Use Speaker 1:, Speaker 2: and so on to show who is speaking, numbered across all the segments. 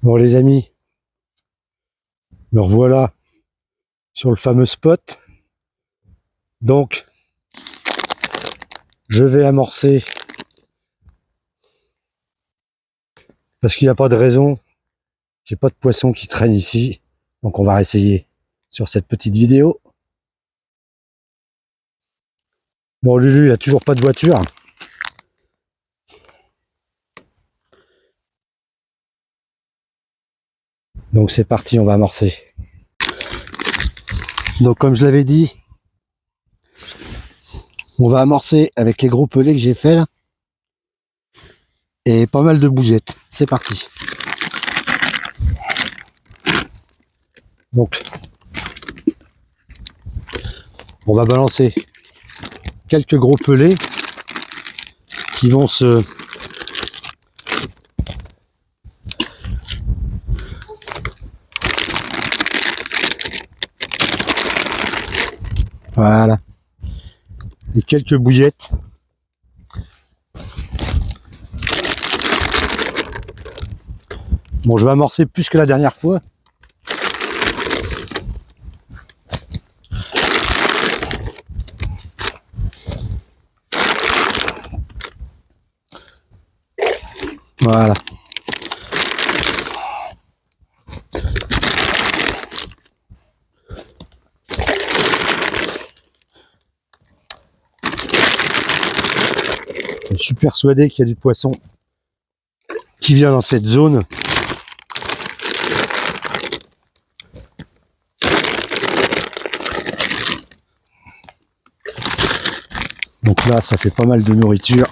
Speaker 1: Bon les amis, me revoilà sur le fameux spot. Donc, je vais amorcer parce qu'il n'y a pas de raison, j'ai pas de poisson qui traîne ici. Donc on va essayer sur cette petite vidéo. Bon Lulu, il a toujours pas de voiture. Donc c'est parti, on va amorcer. Donc comme je l'avais dit, on va amorcer avec les gros pelés que j'ai fait là. Et pas mal de bougeettes. C'est parti. Donc, on va balancer quelques gros pelés qui vont se... Voilà. Et quelques bouillettes. Bon, je vais amorcer plus que la dernière fois. Voilà. Je suis persuadé qu'il y a du poisson qui vient dans cette zone. Donc là, ça fait pas mal de nourriture.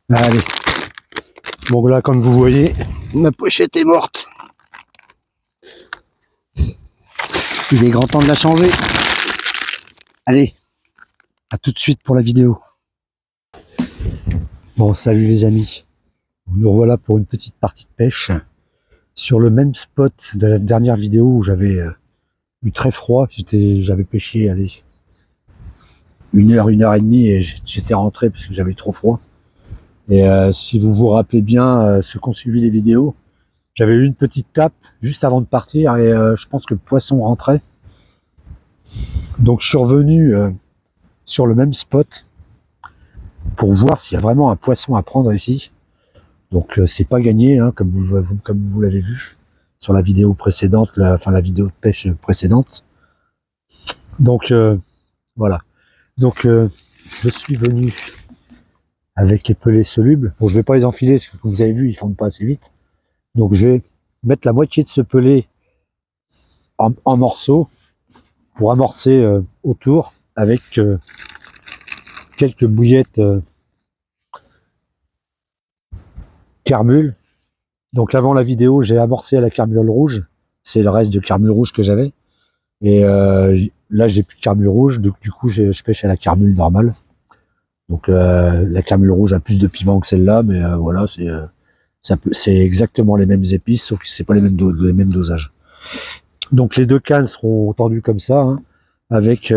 Speaker 1: Allez. Bon là, comme vous voyez, ma pochette est morte. Il est grand temps de la changer. Allez, à tout de suite pour la vidéo. Bon, salut les amis. Nous revoilà pour une petite partie de pêche sur le même spot de la dernière vidéo où j'avais eu très froid. J'avais pêché, allez, 1 heure et demie et j'étais rentré parce que j'avais trop froid. Et si vous vous rappelez bien, ceux qui ont suivi les vidéos, j'avais eu une petite tape juste avant de partir et je pense que le poisson rentrait. Donc je suis revenu sur le même spot pour voir s'il y a vraiment un poisson à prendre ici. Donc c'est pas gagné, hein, comme vous l'avez vu sur la vidéo précédente, la vidéo de pêche précédente. Donc voilà. Donc je suis venu avec les pelés solubles. Bon, je vais pas les enfiler parce que comme vous avez vu, ils fondent pas assez vite. Donc je vais mettre la moitié de ce pelé en morceaux pour amorcer autour avec quelques bouillettes carmule. Donc avant la vidéo, j'ai amorcé à la carmule rouge. C'est le reste de carmule rouge que j'avais. Et là, j'ai plus de carmule rouge. Donc du coup, je pêche à la carmule normale. Donc la carmule rouge a plus de piment que celle-là, mais voilà, c'est exactement les mêmes épices, sauf que c'est pas les mêmes dosages. Donc les deux cannes seront tendues comme ça, hein, avec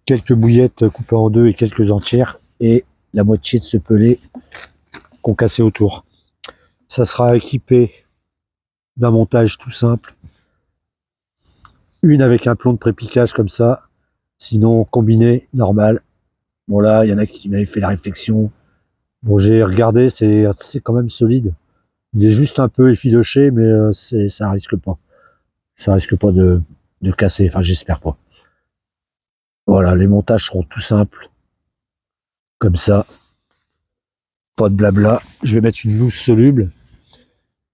Speaker 1: quelques bouillettes coupées en deux et quelques entières, et la moitié de ce pelé concassé autour. Ça sera équipé d'un montage tout simple, une avec un plomb de pré-piquage comme ça, sinon combiné, normal. Bon là, il y en a qui m'avaient fait la réflexion. Bon, j'ai regardé, c'est quand même solide. Il est juste un peu effiloché, mais ça risque pas. Ça risque pas de casser, enfin j'espère pas. Voilà, les montages seront tout simples, comme ça. Pas de blabla. Je vais mettre une mousse soluble.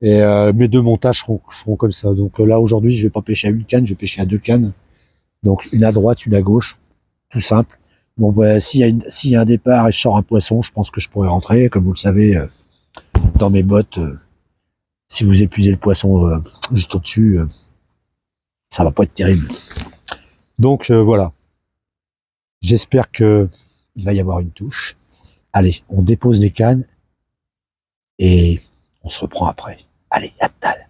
Speaker 1: Et mes deux montages seront comme ça. Donc là aujourd'hui, je vais pas pêcher à une canne, je vais pêcher à 2 cannes. Donc une à droite, une à gauche, tout simple. Bon, bah, s'il y a un départ et je sors un poisson, je pense que je pourrais rentrer. Comme vous le savez, dans mes bottes, si vous épuisez le poisson juste au-dessus, ça va pas être terrible. Donc voilà. J'espère que il va y avoir une touche. Allez, on dépose les cannes et on se reprend après. Allez, à tout à l'heure.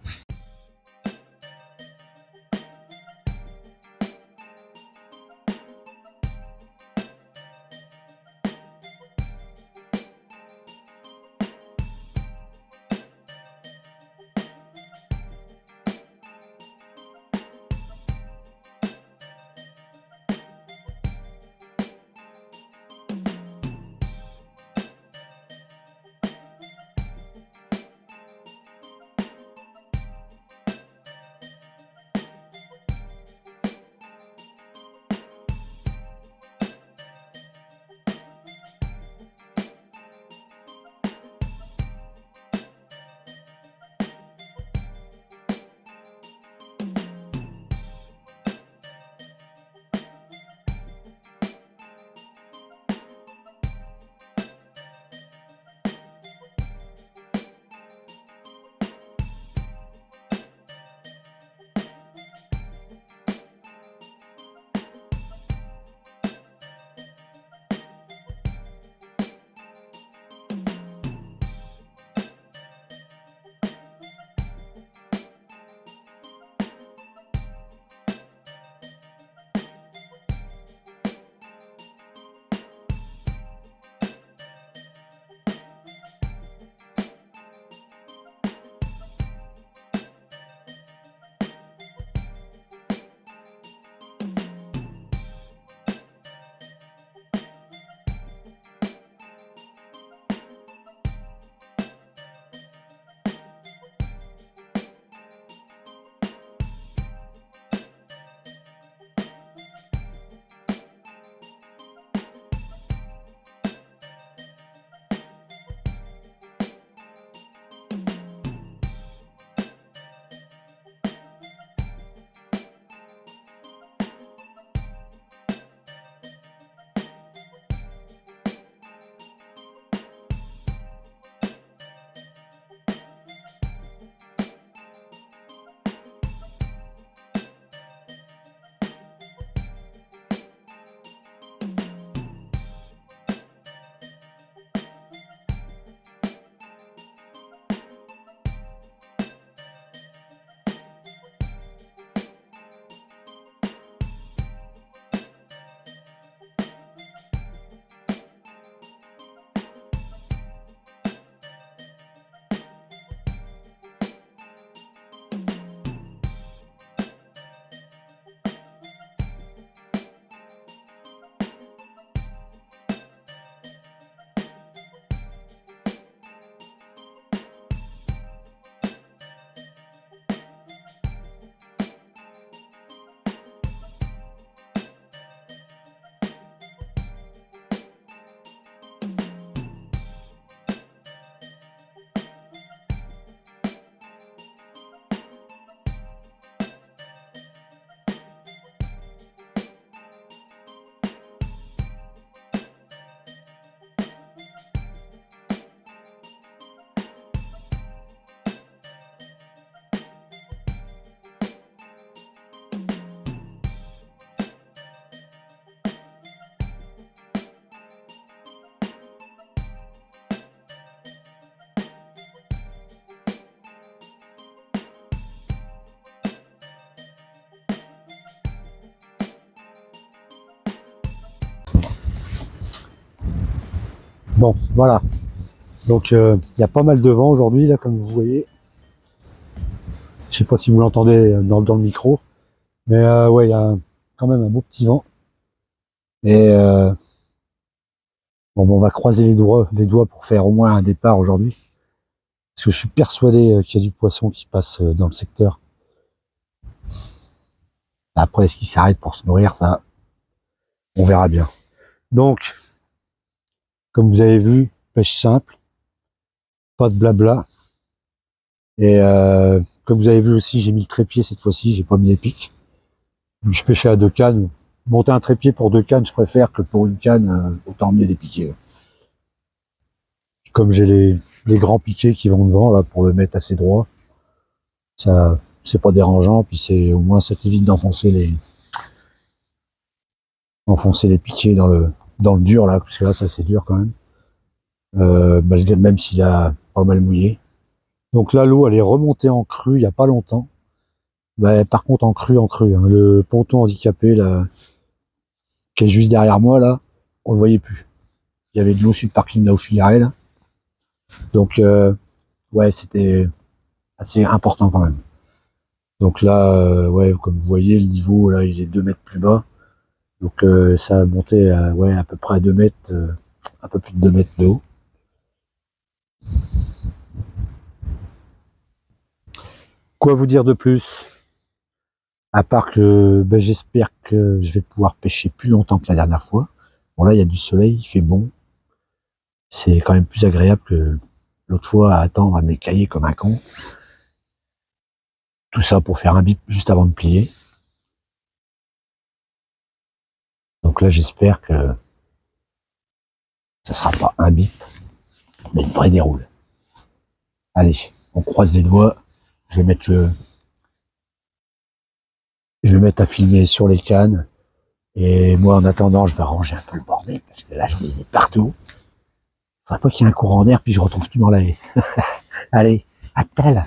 Speaker 1: Bon, voilà. Donc il y a pas mal de vent aujourd'hui, là, comme vous voyez. Je sais pas si vous l'entendez dans le micro. Mais ouais, il y a quand même un beau petit vent. Et bon, on va croiser les doigts pour faire au moins un départ aujourd'hui. Parce que je suis persuadé qu'il y a du poisson qui passe dans le secteur. Après, est-ce qu'il s'arrête pour se nourrir, ça, on verra bien. Donc, comme vous avez vu, pêche simple, pas de blabla. Et comme vous avez vu aussi, j'ai mis le trépied cette fois-ci, j'ai pas mis les pics. Je pêchais à 2 cannes. Monter un trépied pour 2 cannes, je préfère que pour une canne, autant emmener des piquets. Comme j'ai les grands piquets qui vont devant là pour le mettre assez droit, ça c'est pas dérangeant, puis c'est au moins ça t'évite d'enfoncer les piquets dans le dur là, parce que là ça c'est dur quand même. Même s'il a pas mal mouillé. Donc là l'eau elle est remontée en crue il y a pas longtemps. Par contre en crue, hein, le ponton handicapé là qui est juste derrière moi là, on le voyait plus. Il y avait de l'eau sur le parking là où je suis garé là. Donc ouais, c'était assez important quand même. Donc là, ouais, comme vous voyez, le niveau là, il est 2 mètres plus bas. Donc ça a monté à, ouais, à peu près à 2 mètres, un peu plus de 2 mètres de haut. Quoi vous dire de plus? À part que j'espère que je vais pouvoir pêcher plus longtemps que la dernière fois. Bon là, il y a du soleil, il fait bon. C'est quand même plus agréable que l'autre fois à attendre à m'écailler comme un con. Tout ça pour faire un bip juste avant de plier. Donc là, j'espère que ça sera pas un bip, mais une vraie déroule. Allez, on croise les doigts. Je vais mettre à filmer sur les cannes. Et moi, en attendant, je vais ranger un peu le bordel, parce que là, j'en ai mis partout. Faudrait pas qu'il y ait un courant d'air, puis je retrouve tout dans la haie. Allez, à tout à l'heure.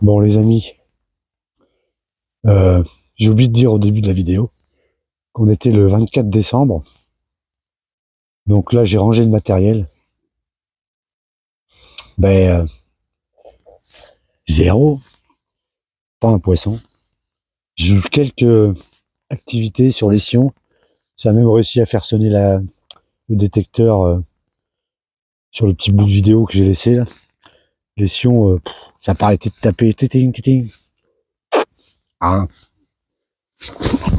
Speaker 1: Bon, les amis, j'ai oublié de dire au début de la vidéo qu'on était le 24 décembre. Donc là, j'ai rangé le matériel. Zéro, pas un poisson. J'ai eu quelques activités sur les sions. Ça a même réussi à faire sonner le détecteur sur le petit bout de vidéo que j'ai laissé là. Les sions, ça n'a pas arrêté de taper. Titing, titing. Ah.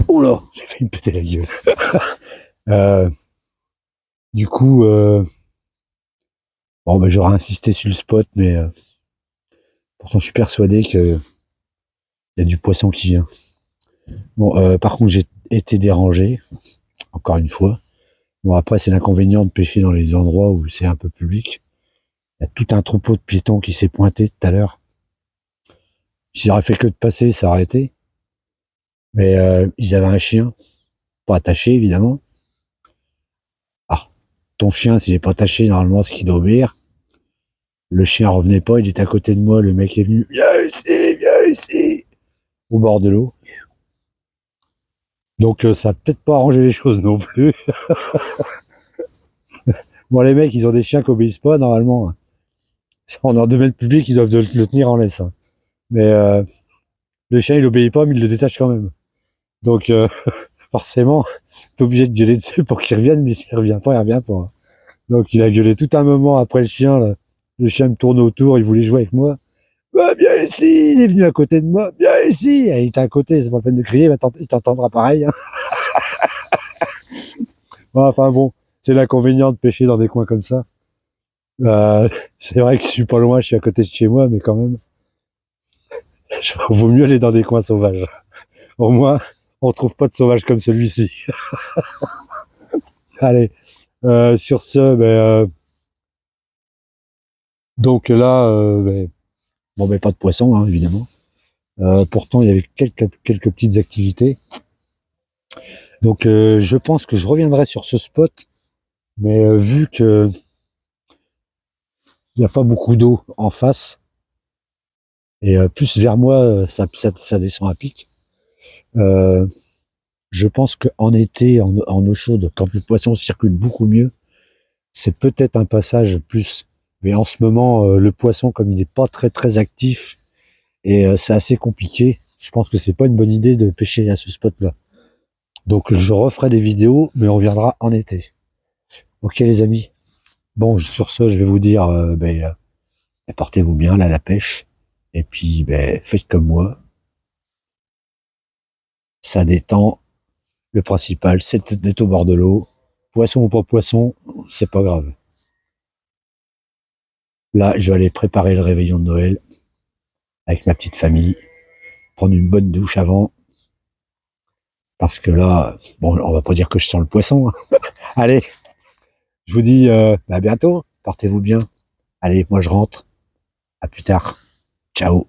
Speaker 1: Oh là, j'ai failli me péter la gueule. Du coup, bon, j'aurais insisté sur le spot, mais pourtant je suis persuadé qu'il y a du poisson qui vient. Bon, par contre, j'ai été dérangé, encore une fois. Bon, après, c'est l'inconvénient de pêcher dans les endroits où c'est un peu public. Il y a tout un troupeau de piétons qui s'est pointé tout à l'heure. S'ils auraient fait que de passer, ça aurait été. Mais ils avaient un chien, pas attaché évidemment. Ah, ton chien, s'il n'est pas attaché, normalement, c'est qu'il doit obéir. Le chien revenait pas, il était à côté de moi, le mec est venu, viens ici, au bord de l'eau. Donc ça a peut-être pas arrangé les choses non plus. Bon, les mecs, ils ont des chiens qui obéissent pas, normalement. En domaine public, ils doivent le tenir en laisse. Mais le chien, il obéit pas, mais il le détache quand même. Donc forcément, t'es obligé de gueuler dessus pour qu'il revienne, mais s'il revient pas, il revient pas. Donc il a gueulé tout un moment après le chien, là. Le chien me tourne autour, il voulait jouer avec moi. bah, viens ici, il est venu à côté de moi, viens ici, et il était à côté, c'est pas la peine de crier, il t'entendra pareil. Hein. Enfin bon, c'est l'inconvénient de pêcher dans des coins comme ça. C'est vrai que je suis pas loin, je suis à côté de chez moi, mais quand même, vaut mieux aller dans des coins sauvages. Au moins, on trouve pas de sauvages comme celui-ci. Allez, sur ce, donc là, bon, pas de poisson, hein, évidemment. Pourtant, il y avait quelques petites activités. Donc, je pense que je reviendrai sur ce spot, mais vu que il n'y a pas beaucoup d'eau en face, et plus vers moi, ça descend à pic. Je pense qu'en été, en eau chaude, quand le poisson circule beaucoup mieux, c'est peut-être un passage plus. Mais en ce moment, le poisson, comme il n'est pas très très actif, et c'est assez compliqué, je pense que c'est pas une bonne idée de pêcher à ce spot-là. Donc je referai des vidéos, mais on reviendra en été. Ok les amis. Bon, sur ce, je vais vous dire, portez-vous bien là, la pêche. Et puis, faites comme moi. Ça détend. Le principal, c'est d'être au bord de l'eau. Poisson ou pas poisson, c'est pas grave. Là, je vais aller préparer le réveillon de Noël avec ma petite famille, prendre une bonne douche avant, parce que là, bon, on va pas dire que je sens le poisson. Hein. Allez, je vous dis à bientôt, portez-vous bien. Allez, moi je rentre. À plus tard. Ciao.